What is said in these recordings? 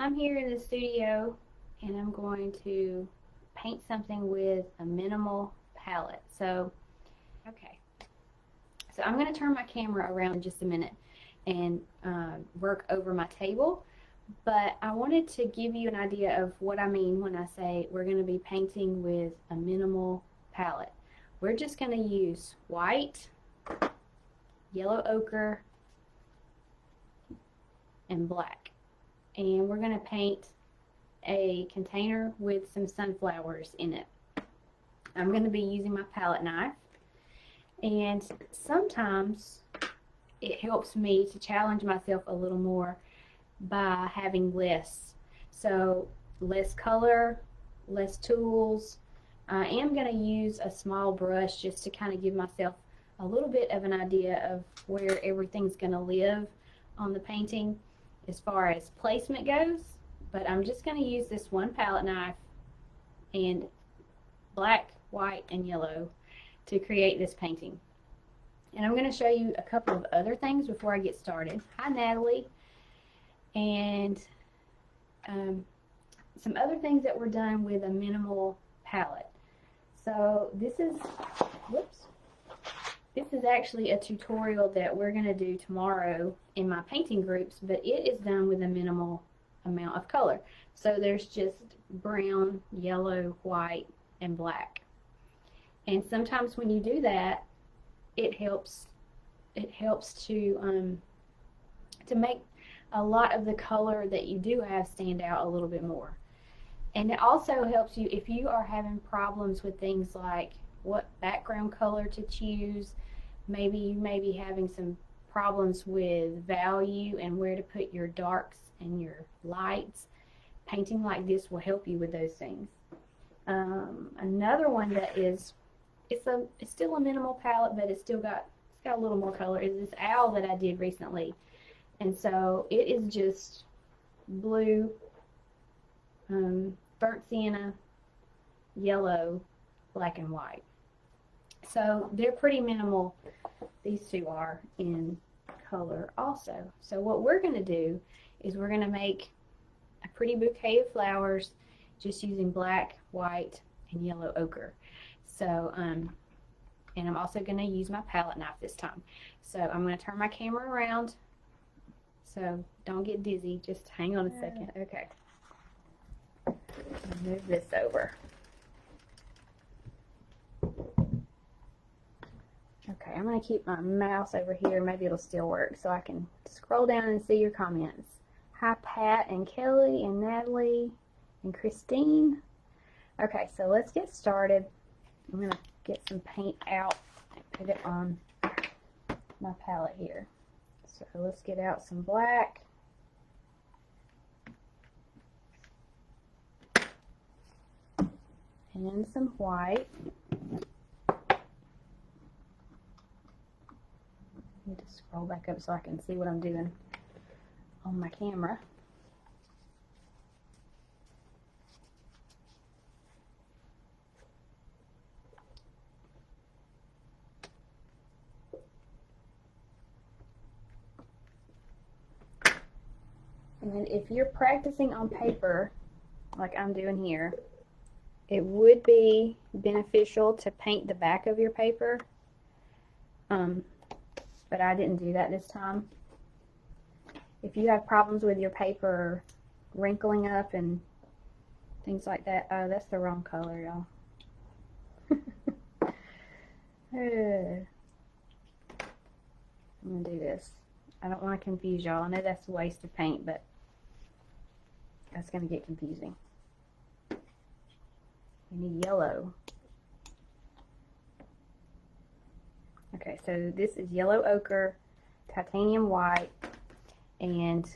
I'm here in the studio and I'm going to paint something with a minimal palette. Okay, so I'm going to turn my camera around in just a minute and work over my table. But I wanted to give you an idea of what I mean when I say we're going to be painting with a minimal palette. We're just going to use white, yellow ochre, and black. And we're going to paint a container with some sunflowers in it. I'm going to be using my palette knife, and sometimes it helps me to challenge myself a little more by having less. So less color, less tools. I am going to use a small brush just to kind of give myself a little bit of an idea of where everything's going to live on the painting as far as placement goes. But I'm just going to use this one palette knife and black, white, and yellow to create this painting. And I'm going to show you a couple of other things before I get started. Hi, Natalie. And some other things that were done with a minimal palette. So this is actually a tutorial that we're going to do tomorrow in my painting groups, but it is done with a minimal amount of color. So there's just brown, yellow, white, and black. And sometimes when you do that, it helps to make a lot of the color that you do have stand out a little bit more. And it also helps you if you are having problems with things like what background color to choose. Maybe you may be having some problems with value and where to put your darks and your lights. Painting like this will help you with those things. Another one that is it's still a minimal palette, but it's got a little more color, is this owl that I did recently. And so it is just blue, burnt sienna, yellow, black, and white. So they're pretty minimal. These two are in color also. So what we're going to do is we're going to make a pretty bouquet of flowers just using black, white, and yellow ochre. So, and I'm also going to use my palette knife this time. So I'm going to turn my camera around. So don't get dizzy. Just hang on a second. Okay. I'll move this over. Okay, I'm going to keep my mouse over here. Maybe it'll still work so I can scroll down and see your comments. Hi, Pat and Kelly and Natalie and Christine. Okay, so let's get started. I'm going to get some paint out and put it on my palette here. So let's get out some black. And some white. Need to scroll back up so I can see what I'm doing on my camera. And if you're practicing on paper, like I'm doing here, it would be beneficial to paint the back of your paper. But I didn't do that this time. If you have problems with your paper wrinkling up and things like that, oh, that's the wrong color, y'all. I'm going to do this. I don't want to confuse y'all. I know that's a waste of paint, but that's going to get confusing. We need yellow. Okay, so this is yellow ochre, titanium white, and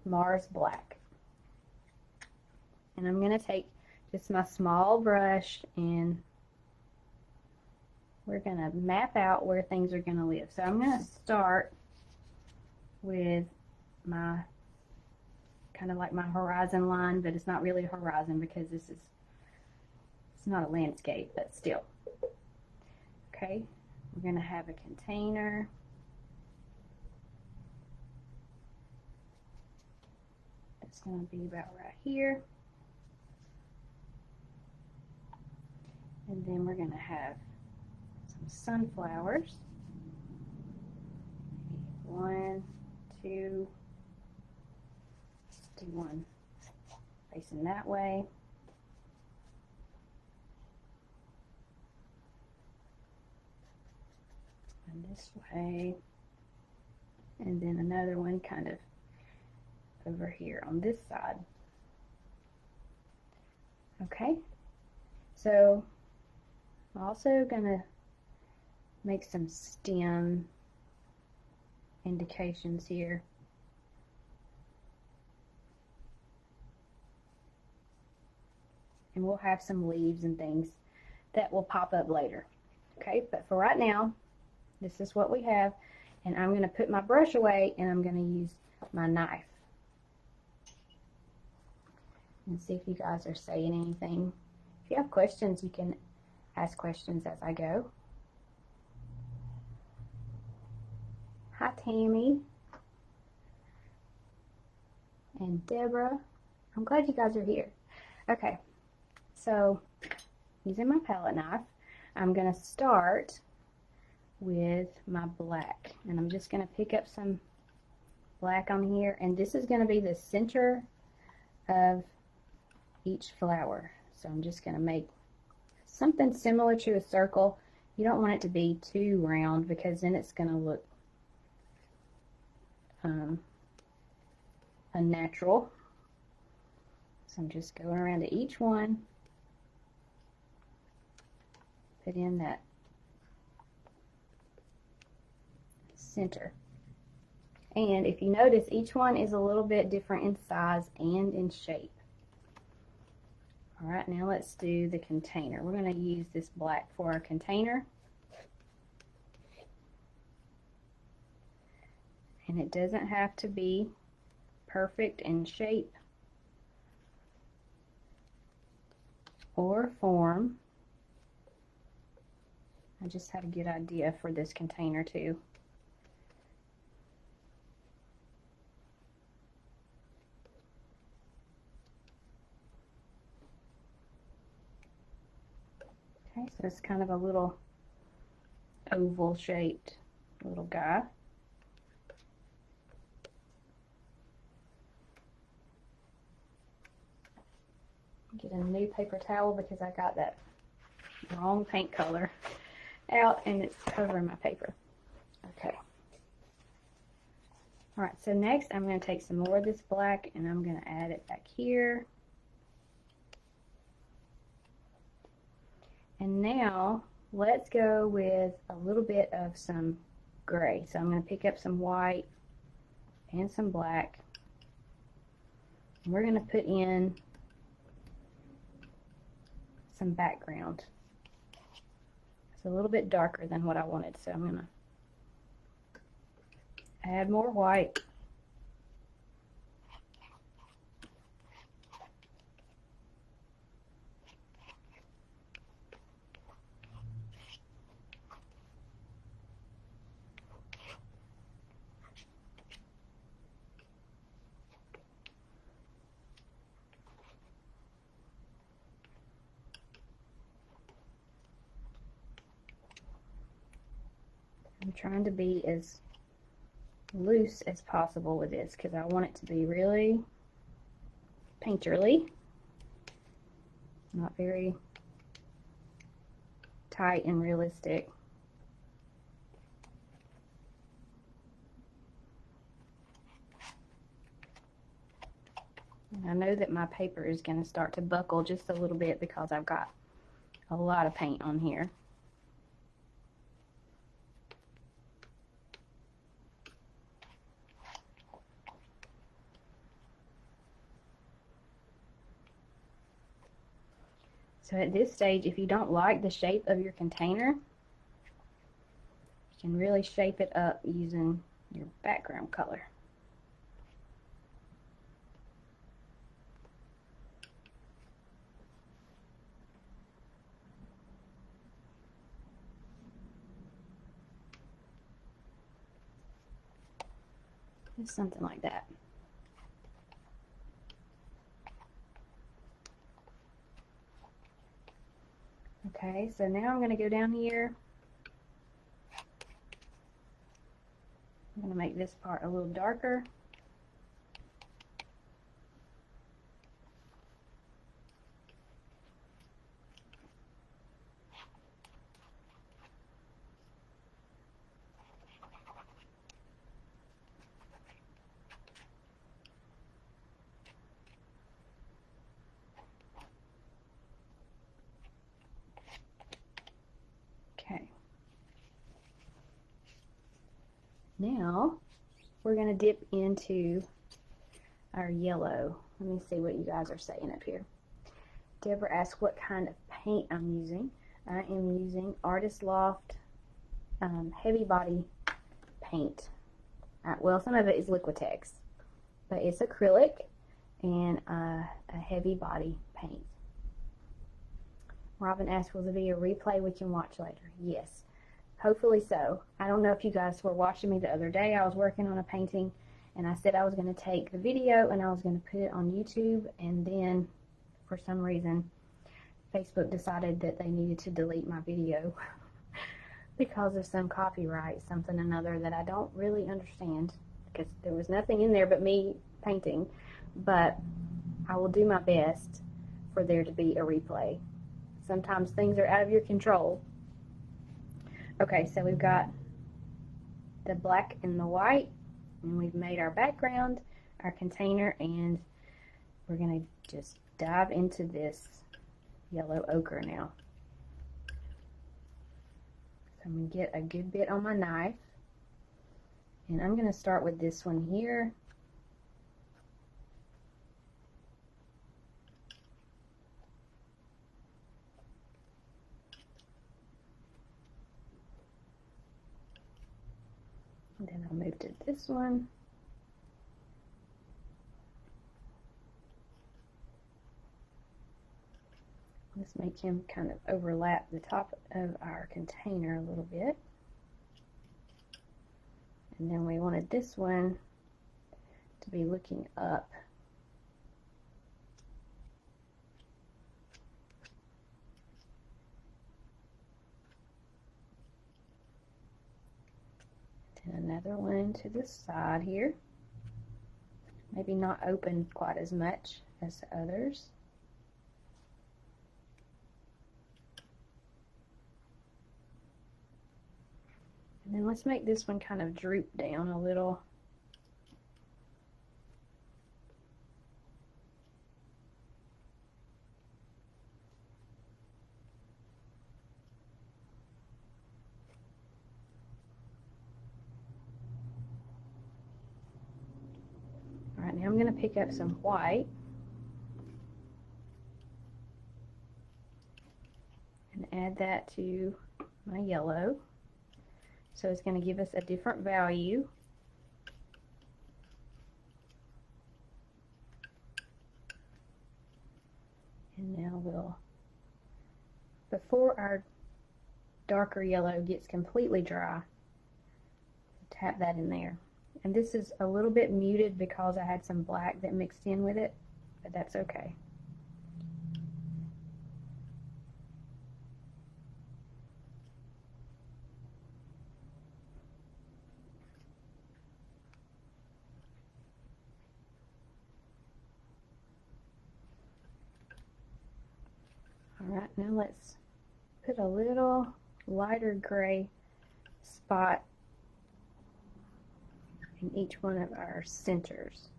Mars black. And I'm going to take just my small brush and we're going to map out where things are going to live. So I'm going to start with my kind of like my horizon line, but it's not really a horizon because it's not a landscape, but still. Okay, we're going to have a container. It's going to be about right here. And then we're going to have some sunflowers. 1, 2, do one facing that way. And this way. And then another one kind of over here on this side. Okay, so I'm also gonna make some stem indications here. And we'll have some leaves and things that will pop up later. Okay, but for right now, this is what we have. And I'm going to put my brush away and I'm going to use my knife. And see if you guys are saying anything. If you have questions, you can ask questions as I go. Hi, Tammy. And Deborah. I'm glad you guys are here. Okay, so using my palette knife, I'm going to start with my black, and I'm just going to pick up some black on here, and this is going to be the center of each flower. So I'm just going to make something similar to a circle. You don't want it to be too round because then it's going to look unnatural. So I'm just going around to each one, put in that center. And if you notice, each one is a little bit different in size and in shape. Alright, now let's do the container. We're going to use this black for our container. And it doesn't have to be perfect in shape or form. I just had a good idea for this container too. Okay, so it's kind of a little oval shaped little guy. Get a new paper towel because I got that wrong paint color out and it's covering my paper. Okay. Alright, so next I'm going to take some more of this black and I'm going to add it back here. And now let's go with a little bit of some gray. So I'm going to pick up some white and some black. And we're going to put in some background. It's a little bit darker than what I wanted, so I'm going to add more white. I'm trying to be as loose as possible with this because I want it to be really painterly, not very tight and realistic. And I know that my paper is going to start to buckle just a little bit because I've got a lot of paint on here. So at this stage, if you don't like the shape of your container, you can really shape it up using your background color. Just something like that. Okay, so now I'm going to go down here. I'm going to make this part a little darker. Okay. Now we're going to dip into our yellow. Let me see what you guys are saying up here. Deborah asked what kind of paint I'm using. I am using Artist Loft heavy body paint. Well, some of it is Liquitex, but it's acrylic and a heavy body paint. Robin asked, will there be a replay we can watch later? Yes, hopefully so. I don't know if you guys were watching me the other day. I was working on a painting and I said I was going to take the video and I was going to put it on YouTube, and then for some reason Facebook decided that they needed to delete my video because of some copyright, something or another that I don't really understand, because there was nothing in there but me painting. But I will do my best for there to be a replay. Sometimes things are out of your control. Okay, so we've got the black and the white, and we've made our background, our container, and we're going to just dive into this yellow ochre now. So I'm going to get a good bit on my knife, and I'm going to start with this one here. And then I'll move to this one. Let's make him kind of overlap the top of our container a little bit. And then we wanted this one to be looking up. And another one to the side here. Maybe not open quite as much as the others. And then let's make this one kind of droop down a little. All right, now I'm going to pick up some white and add that to my yellow. So it's going to give us a different value. And now we'll, before our darker yellow gets completely dry, tap that in there. And this is a little bit muted because I had some black that mixed in with it, but that's okay. Alright, now let's put a little lighter gray spot in each one of our centers.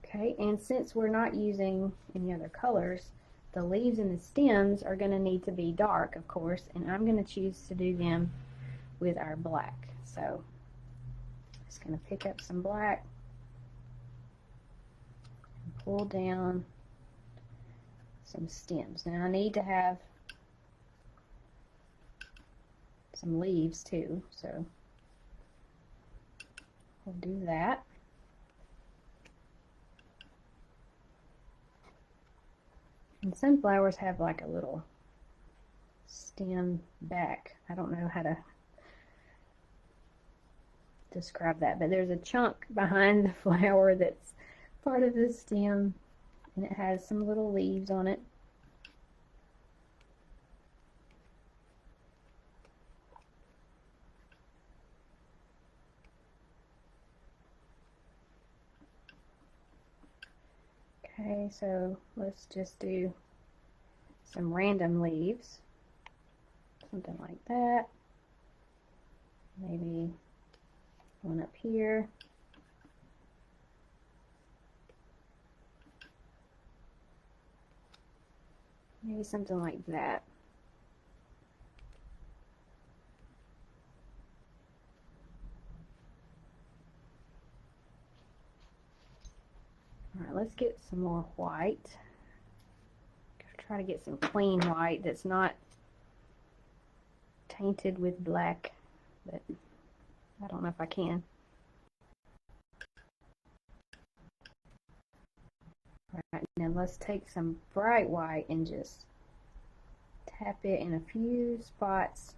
Okay, and since we're not using any other colors, the leaves and the stems are going to need to be dark, of course, and I'm going to choose to do them with our black. So just going to pick up some black and pull down some stems. Now I need to have some leaves too, so we'll do that. And sunflowers have like a little stem back. I don't know how to describe that, but there's a chunk behind the flower that's part of the stem, and it has some little leaves on it. Okay, so let's just do some random leaves, something like that. Maybe one up here. Maybe something like that. All right, let's get some more white. Try to get some clean white that's not tainted with black, but I don't know if I can. All right, now let's take some bright white and just tap it in a few spots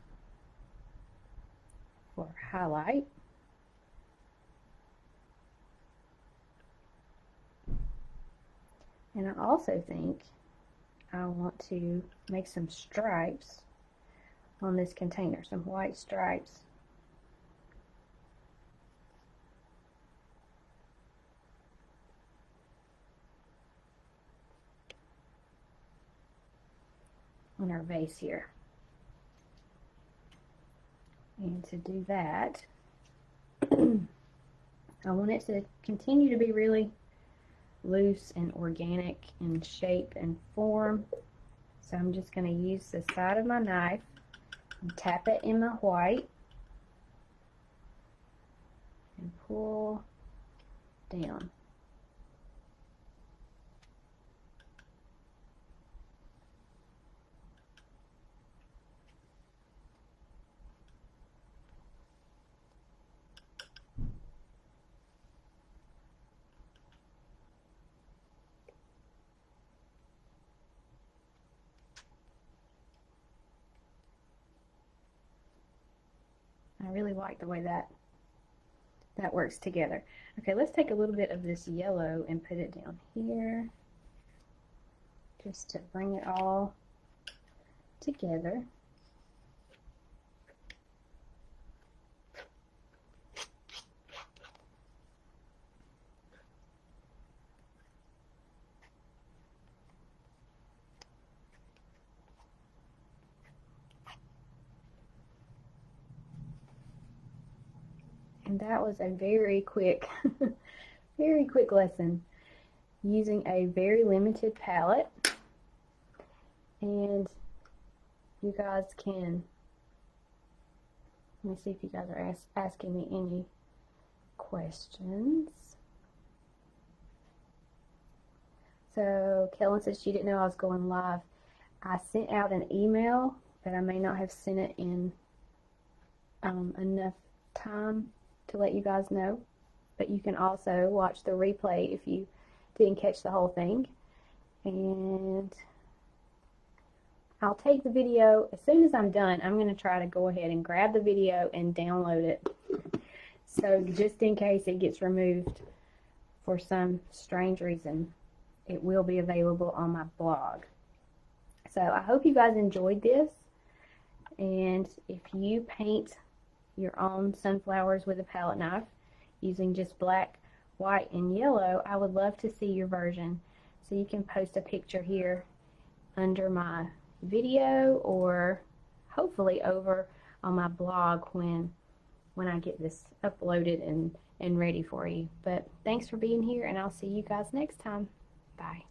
for highlight. And I also think I want to make some stripes on this container, some white stripes. On our vase here. And to do that, I want it to continue to be really loose and organic in shape and form. So I'm just going to use the side of my knife and tap it in my white and pull down. I really like the way that works together. Okay, let's take a little bit of this yellow and put it down here just to bring it all together. And that was a very quick, very quick lesson using a very limited palette. And you guys can, let me see if you guys are asking me any questions. So Kellen said she didn't know I was going live. I sent out an email, but I may not have sent it in enough time to let you guys know. But you can also watch the replay if you didn't catch the whole thing. And I'll take the video as soon as I'm done. I'm going to try to go ahead and grab the video and download it. So just in case it gets removed for some strange reason, it will be available on my blog. So I hope you guys enjoyed this. And if you paint your own sunflowers with a palette knife using just black, white, and yellow, I would love to see your version. So you can post a picture here under my video, or hopefully over on my blog when I get this uploaded and ready for you. But thanks for being here, and I'll see you guys next time. Bye.